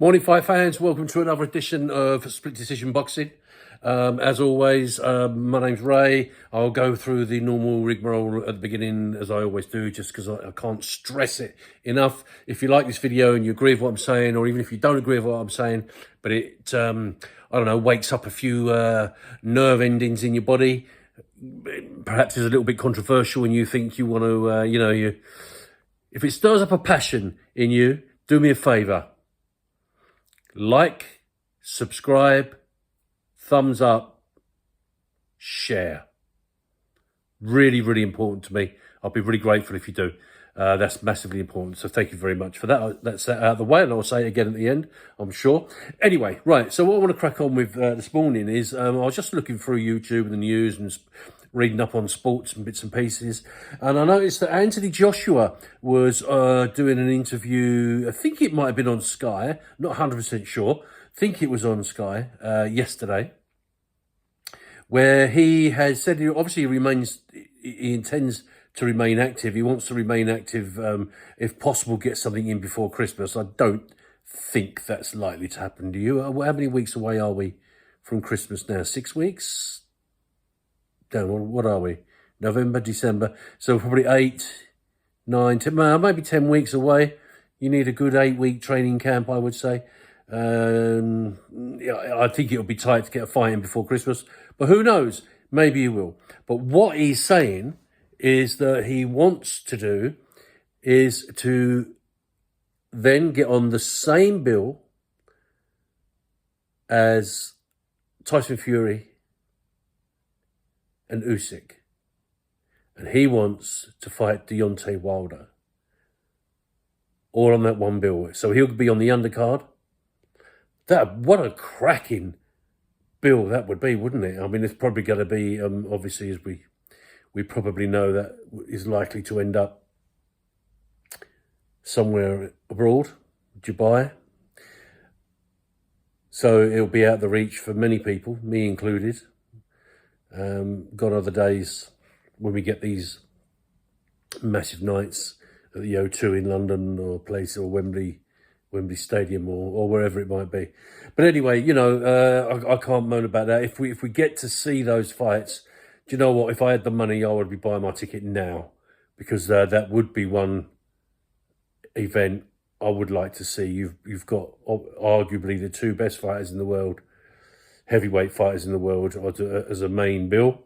Morning, fight fans. Welcome to another edition of Split Decision Boxing. As always, my name's Ray. I'll go through the normal rigmarole at the beginning, as I always do, just because I can't stress it enough. If you like this video and you agree with what I'm saying, or even if you don't agree with what I'm saying, but it, I don't know, wakes up a few nerve endings in your body, perhaps is a little bit controversial and you think you want to, if it stirs up a passion in you, do me a favour. Like, subscribe, thumbs up, share. Really, really important to me. I'll be really grateful if you do. That's massively important. So thank you very much for that. That's that out of the way, and I'll say it again at the end, I'm sure. Anyway, right. So what I want to crack on with this morning is I was just looking through YouTube and the news and reading up on sports and bits and pieces, and I noticed that Anthony Joshua was doing an interview. I think it might have been on Sky, not 100% sure. I think it was on Sky yesterday, where he has said he obviously he intends to remain active. He wants to remain active, if possible, get something in before Christmas. I don't think that's likely to happen. Do you? How many weeks away are we from Christmas now? 6 weeks? What are we? November, December. So probably 8, 9, 10, maybe 10 weeks away. You need a good 8-week training camp, I would say. Yeah, I think it'll be tight to get a fight in before Christmas, but who knows? Maybe he will. But what he's saying is that he wants to do is to then get on the same bill as Tyson Fury and Usyk. And he wants to fight Deontay Wilder. All on that one bill. So he'll be on the undercard. What a cracking bill that would be, wouldn't it? I mean, it's probably going to be, obviously, as we probably know, that is likely to end up somewhere abroad, Dubois. So it'll be out of the reach for many people, me included. Got other days when we get these massive nights at the O2 in London or Wembley Stadium or wherever it might be. But anyway, I can't moan about that. If we get to see those fights, do you know what? If I had the money, I would be buying my ticket now, because that would be one event I would like to see. You've got arguably the two best fighters in the world, heavyweight fighters in the world, as a main bill,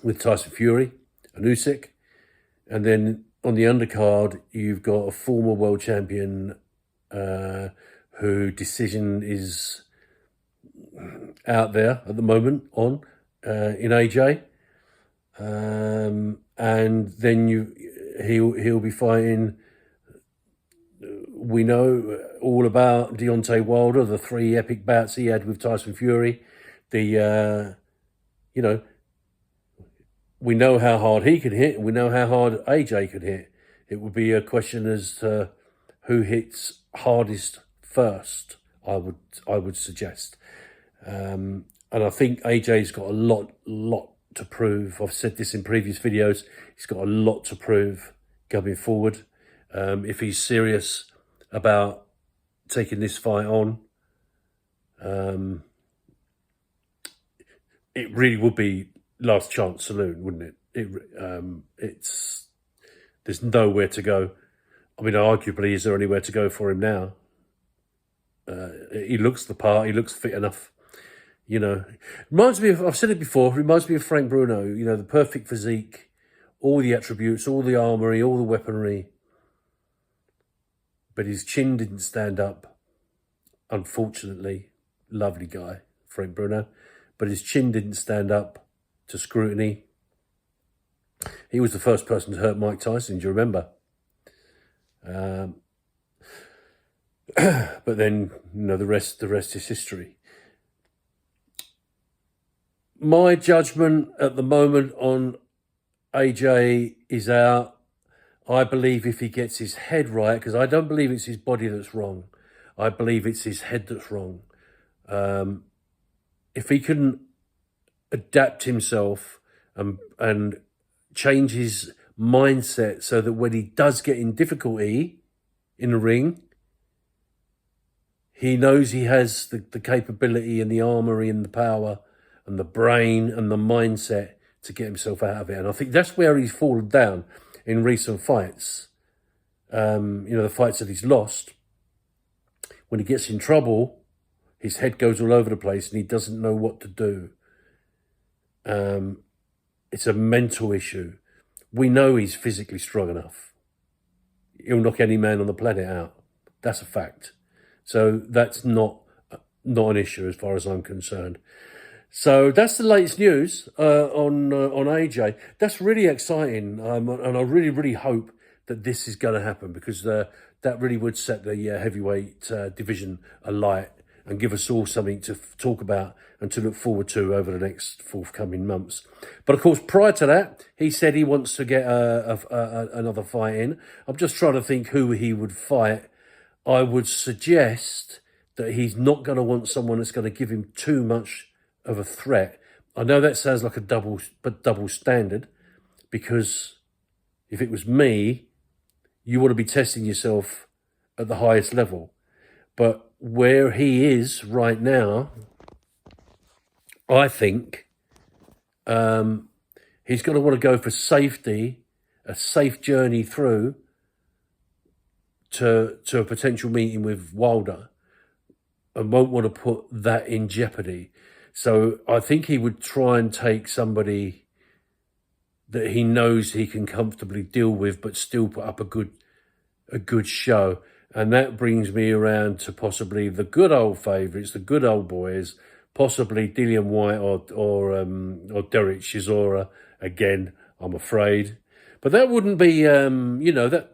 with Tyson Fury and Usyk. And then on the undercard, you've got a former world champion who decision is out there at the moment in AJ. And then he'll be fighting. We know all about Deontay Wilder, the 3 epic bouts he had with Tyson Fury. We know how hard he can hit. We know how hard AJ could hit. It would be a question as to who hits hardest first, I would suggest. And I think AJ's got a lot to prove. I've said this in previous videos. He's got a lot to prove going forward. If he's serious about taking this fight on, it really would be last chance saloon, wouldn't it? There's nowhere to go. I mean, arguably, is there anywhere to go for him now? He looks the part. He looks fit enough. Reminds me of, I've said it before, reminds me of Frank Bruno. The perfect physique, all the attributes, all the armory, all the weaponry. But his chin didn't stand up, unfortunately. Lovely guy, Frank Bruno. But his chin didn't stand up to scrutiny. He was the first person to hurt Mike Tyson, do you remember? But then, the rest is history. My judgment at the moment on AJ is out. I believe if he gets his head right, because I don't believe it's his body that's wrong. I believe it's his head that's wrong. If he can adapt himself and change his mindset so that when he does get in difficulty in the ring, He knows he has the capability and the armory and the power and the brain and the mindset to get himself out of it. And I think that's where he's fallen down in recent fights. The fights that he's lost. When he gets in trouble, his head goes all over the place and he doesn't know what to do. It's a mental issue. We know he's physically strong enough. He'll knock any man on the planet out. That's a fact. So that's not an issue as far as I'm concerned. So that's the latest news on AJ. That's really exciting, and I really, really hope that this is going to happen, because that really would set the heavyweight division alight and give us all something to talk about and to look forward to over the next forthcoming months. But of course, prior to that, he said he wants to get another fight in. I'm just trying to think who he would fight. I would suggest that he's not going to want someone that's going to give him too much of a threat. I know that sounds like a double standard, because if it was me, you want to be testing yourself at the highest level. But where he is right now, I think he's going to want to go for safety, a safe journey through to a potential meeting with Wilder, and won't want to put that in jeopardy. So I think he would try and take somebody that he knows he can comfortably deal with, but still put up a good show. And that brings me around to possibly the good old favourites, the good old boys, possibly Dillian White or Derek Chisora again, I'm afraid. But that wouldn't be, that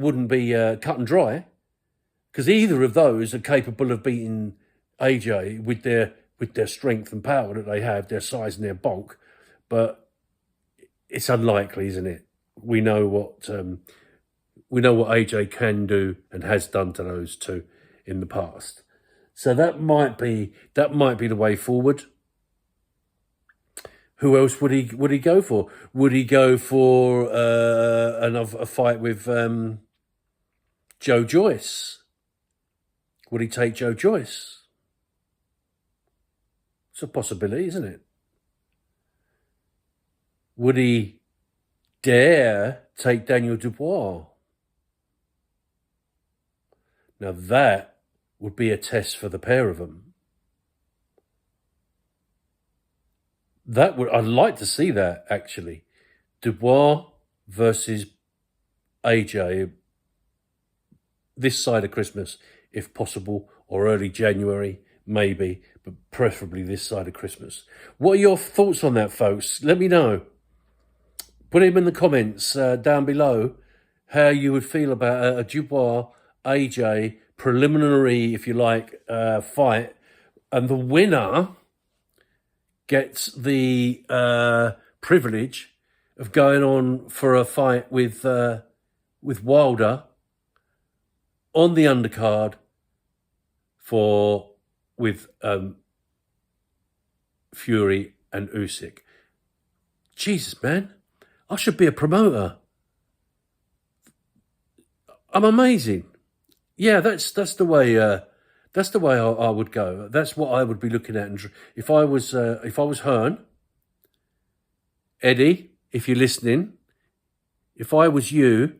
wouldn't be cut and dry, because either of those are capable of beating AJ with their strength and power that they have, their size and their bulk. But it's unlikely, isn't it? We know what AJ can do and has done to those two in the past. So that might be the way forward. Who else would he go for? Would he go for a fight with Joe Joyce? Would he take Joe Joyce? It's a possibility, isn't it? Would he dare take Daniel Dubois? Now that would be a test for the pair of them. I'd like to see that, actually. Dubois versus AJ this side of Christmas, if possible, or early January, maybe, but preferably this side of Christmas. What are your thoughts on that, folks? Let me know. Put them in the comments down below how you would feel about a Dubois AJ preliminary, if you like, fight, and the winner gets the privilege of going on for a fight with Wilder on the undercard with Fury and Usyk. Jesus, man, I should be a promoter. I'm amazing. Yeah, that's the way I would go. That's what I would be looking at. And if I was Hearn, Eddie, if you're listening, if I was you,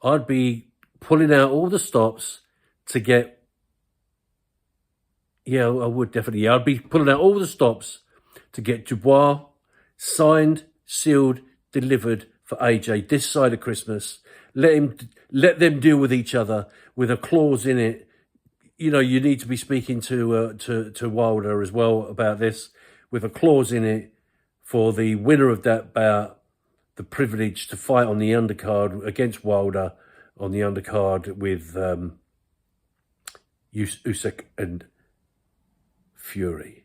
I'd be pulling out all the stops to get. Yeah, I would definitely. Yeah, I'd be pulling out all the stops to get Dubois signed, sealed, delivered for AJ this side of Christmas. Let them deal with each other with a clause in it. You need to be speaking to Wilder as well about this, with a clause in it for the winner of that bout, the privilege to fight on the undercard against Wilder on the undercard with Usyk and Fury.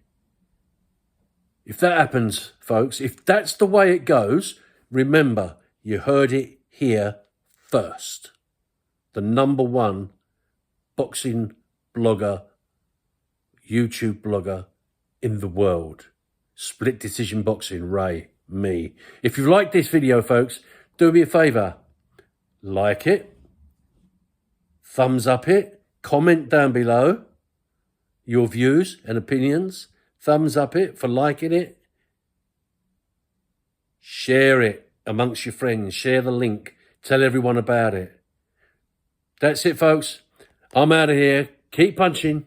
If that happens, folks, if that's the way it goes, remember, you heard it here first. The #1 boxing blogger, YouTube blogger in the world. Split Decision Boxing, Ray, me. If you like this video, folks, do me a favour. Like it, thumbs up it, Comment down below your views and opinions. Thumbs up it for liking it. Share it amongst your friends. Share the link. Tell everyone about it. That's it, folks. I'm out of here. Keep punching.